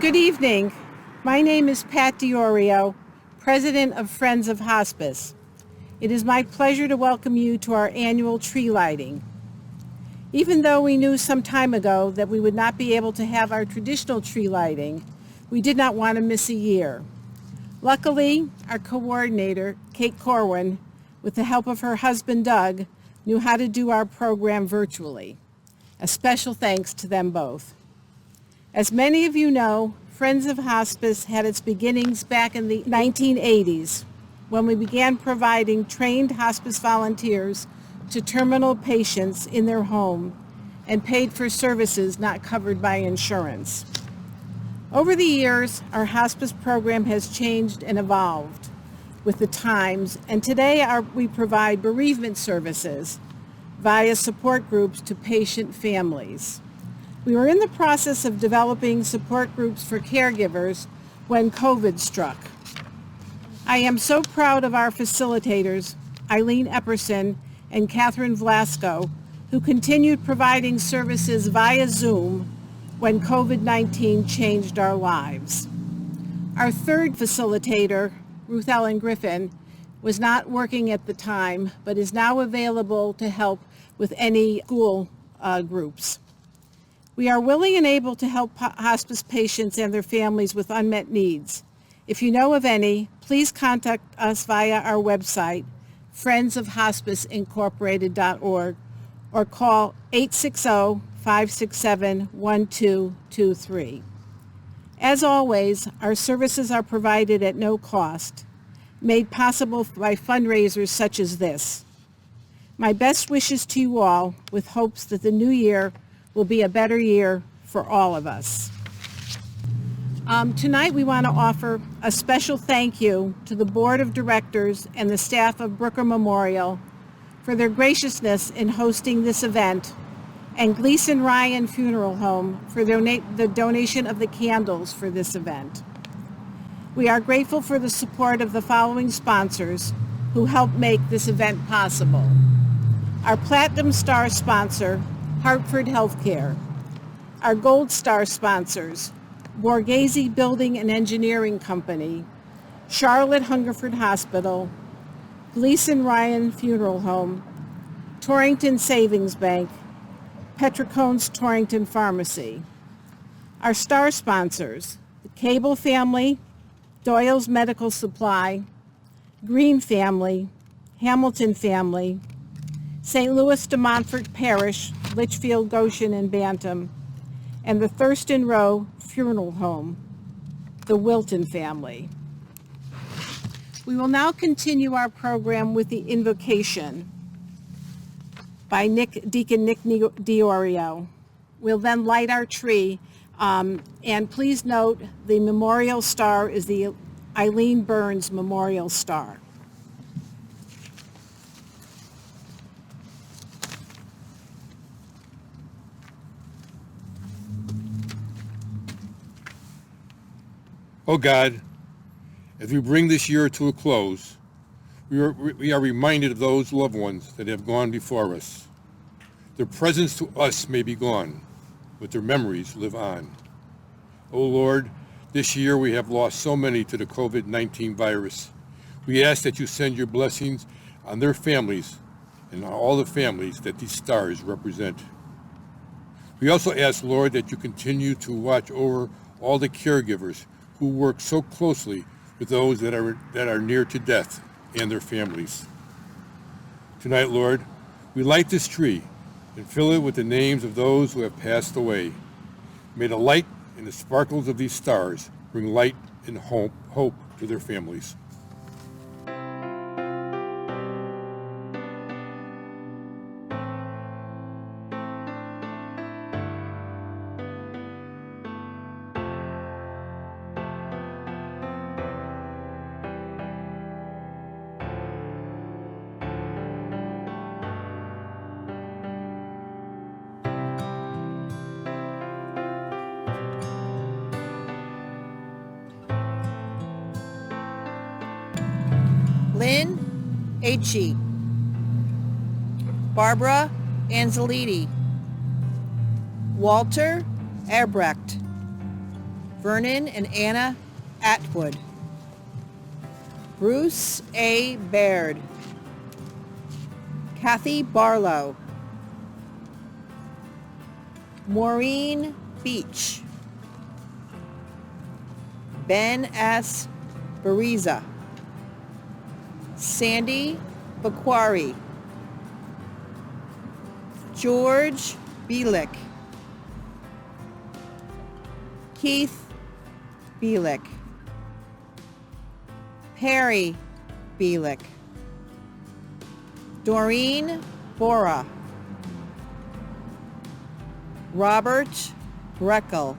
Good evening. My name is Pat DiOrio, President of Friends of Hospice. It is my pleasure to welcome you to our annual tree lighting. Even though we knew some time ago that we would not be able to have our traditional tree lighting, we did not want to miss a year. Luckily, our coordinator, Kate Corwin, with the help of her husband, Doug, knew how to do our program virtually. A special thanks to them both. As many of you know, Friends of Hospice had its beginnings back in the 1980s when we began providing trained hospice volunteers to terminal patients in their home and paid for services not covered by insurance. Over the years, our hospice program has changed and evolved with the times, and today we provide bereavement services via support groups to patient families. We were in the process of developing support groups for caregivers when COVID struck. I am so proud of our facilitators, Eileen Epperson and Catherine Vlasco, who continued providing services via Zoom when COVID-19 changed our lives. Our third facilitator, Ruth Ellen Griffin, was not working at the time, but is now available to help with any school groups. We are willing and able to help hospice patients and their families with unmet needs. If you know of any, please contact us via our website, friendsofhospiceincorporated.org, or call 860-567-1223. As always, our services are provided at no cost, made possible by fundraisers such as this. My best wishes to you all, with hopes that the new year will be a better year for all of us. Tonight we want to offer a special thank you to the Board of Directors and the staff of Brooker Memorial for their graciousness in hosting this event, and Gleason Ryan Funeral Home for the donation of the candles for this event. We are grateful for the support of the following sponsors who helped make this event possible. Our Platinum Star sponsor, Hartford Healthcare. Our Gold Star sponsors, Borghese Building and Engineering Company, Charlotte Hungerford Hospital, Gleason Ryan Funeral Home, Torrington Savings Bank, Petricone's Torrington Pharmacy. Our star sponsors, the Cable Family, Doyle's Medical Supply, Green Family, Hamilton Family, St. Louis de Montfort Parish, Litchfield, Goshen, and Bantam, and the Thurston Row Funeral Home, the Wilton family. We will now continue our program with the invocation by Deacon Nick DiOrio. We'll then light our tree, and please note the memorial star is the Eileen Burns Memorial Star. Oh God, as we bring this year to a close, we are reminded of those loved ones that have gone before us. Their presence to us may be gone, but their memories live on. Oh Lord, this year we have lost so many to the COVID-19 virus. We ask that you send your blessings on their families and on all the families that these stars represent. We also ask, Lord, that you continue to watch over all the caregivers who work so closely with those that are near to death and their families. Tonight, Lord, we light this tree and fill it with the names of those who have passed away. May the light and the sparkles of these stars bring light and hope to their families. Lynn H.E. Barbara Anzalidi, Walter Erbrecht, Vernon and Anna Atwood. Bruce A. Baird. Kathy Barlow. Maureen Beach. Ben S. Bariza. Sandy Bakwari. George Bielik. Keith Bielik. Perry Bielik. Doreen Bora. Robert Breckel.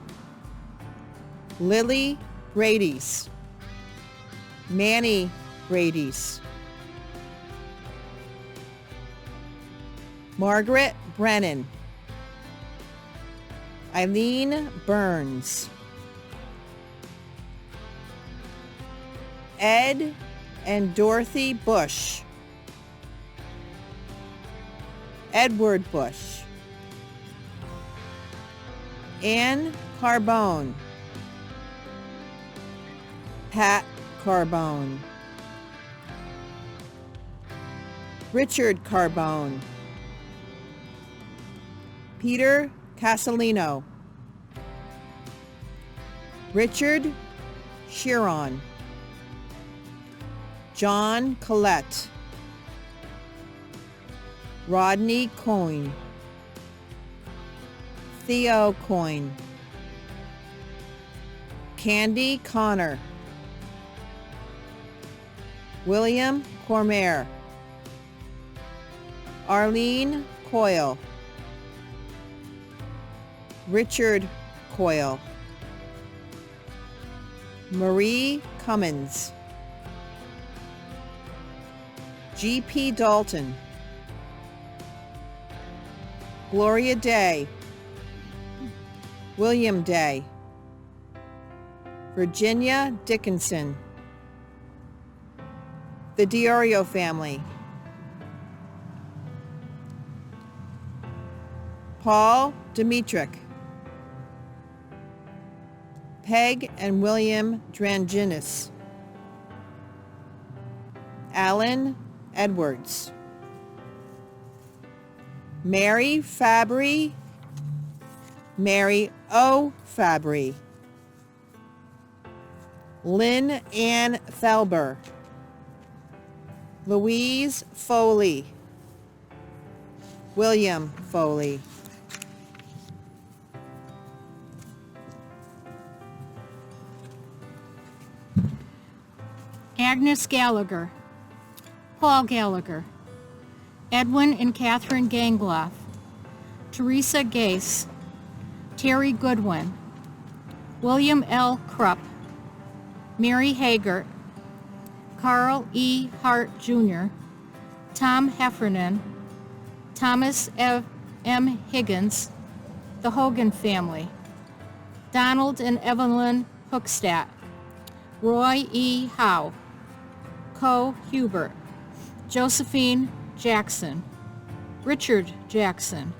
Lily Brady's. Manny Brady's. Margaret Brennan. Eileen Burns. Ed and Dorothy Bush. Edward Bush. Ann Carbone. Pat Carbone. Richard Carbone. Peter Casalino. Richard Chiron. John Collette. Rodney Coyne. Theo Coyne. Candy Connor. William Cormier. Arlene Coyle. Richard Coyle. Marie Cummins. G.P. Dalton. Gloria Day. William Day. Virginia Dickinson. The Diorio family. Paul Dimitrick. Peg and William Dranginis. Alan Edwards. Mary Fabry. Mary O. Fabry. Lynn Ann Thalber. Louise Foley. William Foley. Agnes Gallagher. Paul Gallagher. Edwin and Catherine Gangloff. Teresa Gase. Terry Goodwin. William L. Krupp. Mary Hager. Carl E. Hart Jr. Tom Heffernan. Thomas M. Higgins. The Hogan family. Donald and Evelyn Hookstadt. Roy E. Howe. Co. Hubert. Josephine Jackson. Richard Jackson.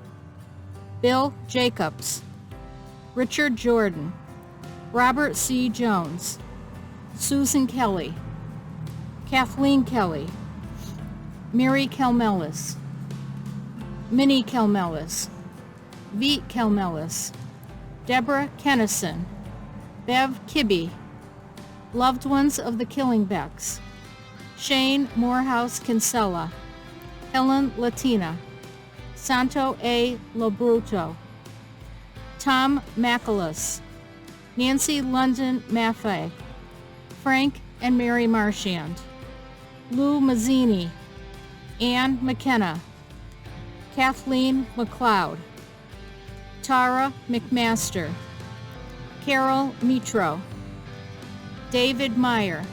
Bill Jacobs. Richard Jordan. Robert C. Jones. Susan Kelly. Kathleen Kelly. Mary Kelmelis. Minnie Kelmelis. Veet Kelmelis. Deborah Kennison. Bev Kibbe. Loved ones of the Killingbecks. Shane Morehouse Kinsella. Helen Latina. Santo A. Lobruto. Tom Macalis. Nancy London Maffei. Frank and Mary Marchand. Lou Mazzini. Ann McKenna. Kathleen McLeod. Tara McMaster. Carol Mitro. David Meyer.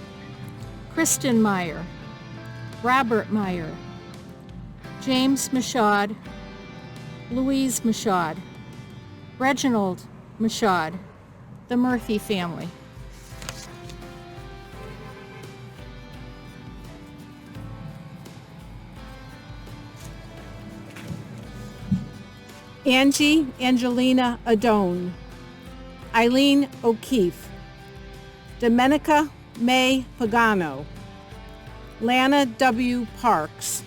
Kristen Meyer. Robert Meyer. James Michaud. Louise Michaud. Reginald Michaud. The Murphy family. Angie Angelina Adone. Eileen O'Keefe. Domenica May Pagano, Lana W. Parks,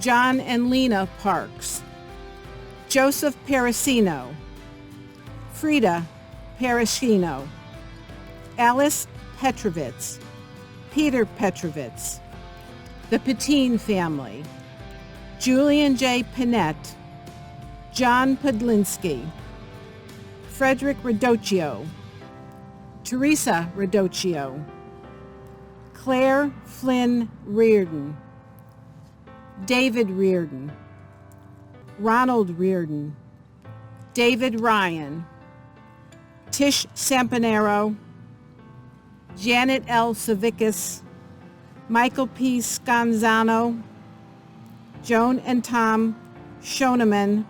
John and Lena Parks, Joseph Parasino, Frida Parasino, Alice Petrovitz, Peter Petrovitz, the Patine family, Julian J. Panett, John Podlinski, Frederick Radocchio, Teresa Radocchio, Claire Flynn Reardon, David Reardon, Ronald Reardon, David Ryan, Tish Sampanero, Janet L. Savickas, Michael P. Scanzano, Joan and Tom Schoeneman,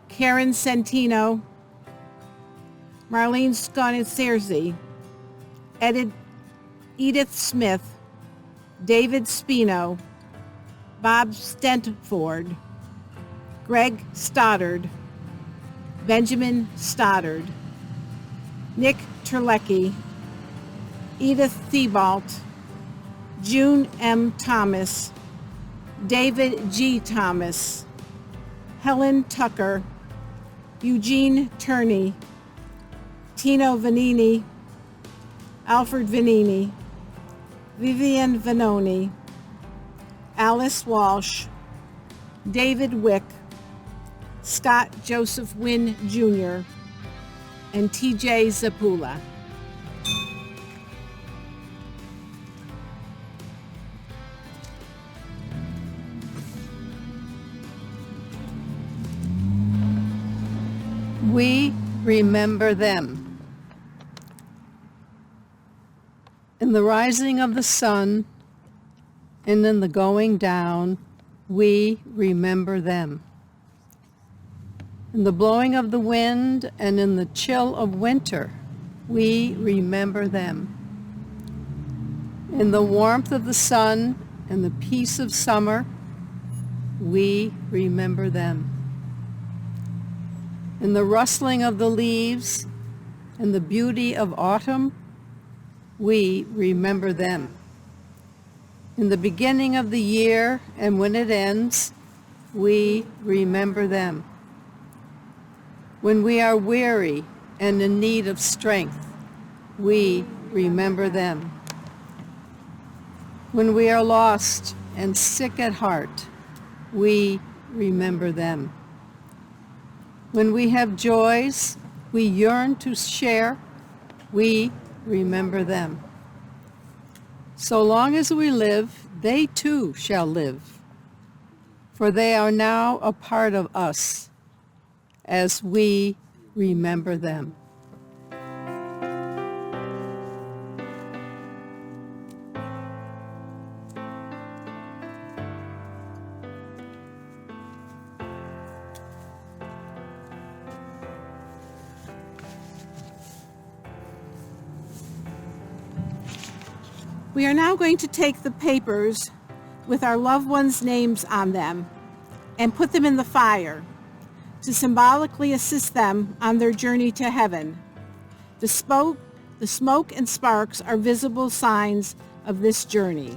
Karen Centino, Marlene Sconicerzi, Edith Smith, David Spino, Bob Stentford, Greg Stoddard, Benjamin Stoddard, Nick Terlecki, Edith Thibault, June M. Thomas, David G. Thomas, Helen Tucker, Eugene Turney, Tino Vanini, Alfred Vanini, Vivian Vanoni, Alice Walsh, David Wick, Scott Joseph Wynn Jr., and T.J. Zapula. We remember them. In the rising of the sun and in the going down, we remember them. In the blowing of the wind and in the chill of winter, we remember them. In the warmth of the sun and the peace of summer, we remember them. In the rustling of the leaves and the beauty of autumn, we remember them. In the beginning of the year and when it ends, we remember them. When we are weary and in need of strength, we remember them. When we are lost and sick at heart, we remember them. When we have joys we yearn to share, we remember them. So long as we live, they too shall live, for they are now a part of us as we remember them. We are now going to take the papers with our loved ones' names on them and put them in the fire to symbolically assist them on their journey to heaven. The smoke and sparks are visible signs of this journey.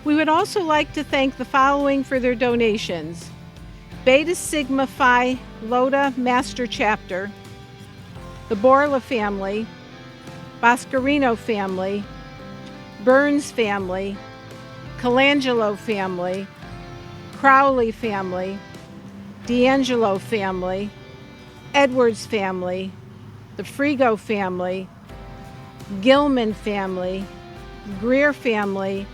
We would also like to thank the following for their donations: Beta Sigma Phi Lota Master Chapter, the Borla family, Boscarino family, Burns family, Colangelo family, Crowley family, D'Angelo family, Edwards family, the Frigo family, Gilman family, Greer family,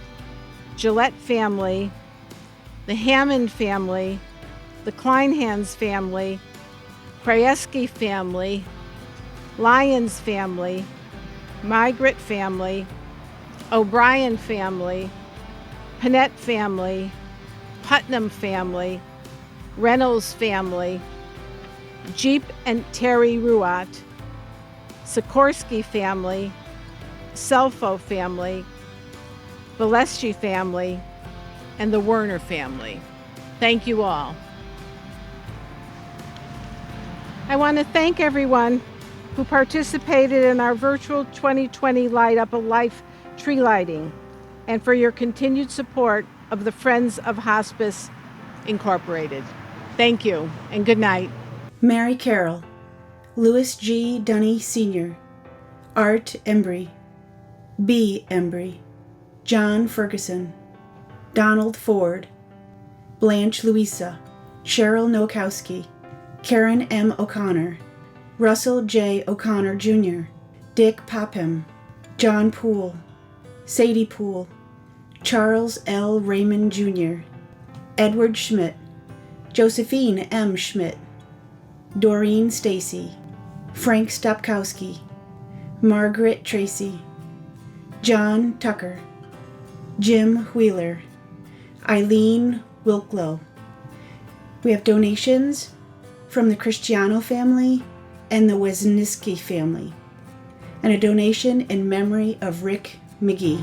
Gillette family, the Hammond family, the Kleinhans family, Krajewski family, Lyons family, Migret family, O'Brien family, Panett family, Putnam family, Reynolds family, Jeep and Terry Ruat, Sikorsky family, Selfo family, Valeschi family, and the Werner family. Thank you all. I want to thank everyone who participated in our virtual 2020 Light Up a Life tree lighting, and for your continued support of the Friends of Hospice Incorporated. Thank you, and good night. Mary Carroll, Louis G. Dunny Sr., Art Embry, B. Embry, John Ferguson, Donald Ford, Blanche Louisa, Cheryl Nowakowski, Karen M. O'Connor, Russell J. O'Connor Jr., Dick Popham, John Poole, Sadie Poole, Charles L. Raymond Jr., Edward Schmidt, Josephine M. Schmidt, Doreen Stacy, Frank Stopkowski, Margaret Tracy, John Tucker, Jim Wheeler, Eileen Wilklow. We have donations from the Cristiano family and the Wesniski family, and a donation in memory of Rick McGee.